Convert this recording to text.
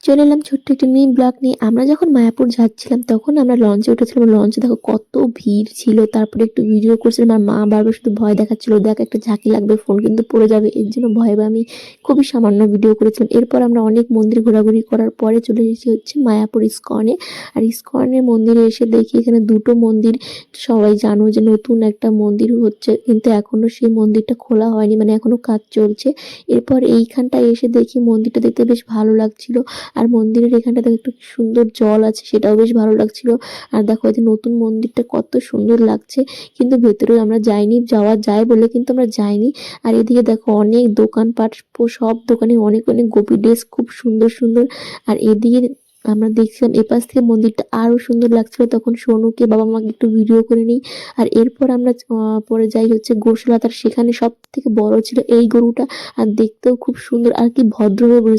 চলে এলাম ছোট্ট একটা মিনি ব্লগ নিয়ে। আমরা যখন মায়াপুর যাচ্ছিলাম তখন আমরা লঞ্চে উঠেছিলাম। লঞ্চে দেখো কত ভিড় ছিল। তারপরে একটু ভিডিও করছিলাম। আর মা বারবার শুধু ভয় দেখাচ্ছিল, দেখ একটা ঝাঁকি লাগবে, ফোন কিন্তু পড়ে যাবে। এর জন্য ভয়ে আমি খুবই সামান্য ভিডিও করেছিলাম। এরপর আমরা অনেক মন্দির ঘোরাঘুরি করার পরে চলে এসেছি হচ্ছে মায়াপুর ইস্কনে। আর ইস্কনের মন্দিরে এসে দেখি এখানে দুটো মন্দির। সবাই জানো যে নতুন একটা মন্দির হচ্ছে, কিন্তু এখনো সেই মন্দিরটা খোলা হয়নি, মানে এখনো কাজ চলছে। এরপর এইখানটায় এসে দেখি মন্দিরটা দেখতে বেশ ভালো লাগছিল। আর মন্দিরের এখানটাতে একটু সুন্দর জল আছে, সেটাও বেশ ভালো লাগছিল। আর দেখো এই যে নতুন মন্দিরটা কত সুন্দর লাগছে, কিন্তু ভেতরে আমরা যাইনি, যাওয়া যায় বলে কিন্তু আমরা যাইনি। আর এদিকে দেখো অনেক দোকানপাট, সব দোকানে অনেক অনেক গোপী ড্রেস, খুব সুন্দর সুন্দর। আর এদিকে আমরা দেখছিলাম এপাশ থেকে মন্দিরটা আরো সুন্দর লাগছিল। তখন সোনুকে বাবা মাকে একটু ভিডিও করে নিই। আর এরপর আমরা পরে যাই হচ্ছে গোশালা। তার সেখানে সব থেকে বড় ছিল এই গরুটা, আর দেখতেও খুব সুন্দর আর কি ভদ্রভাবে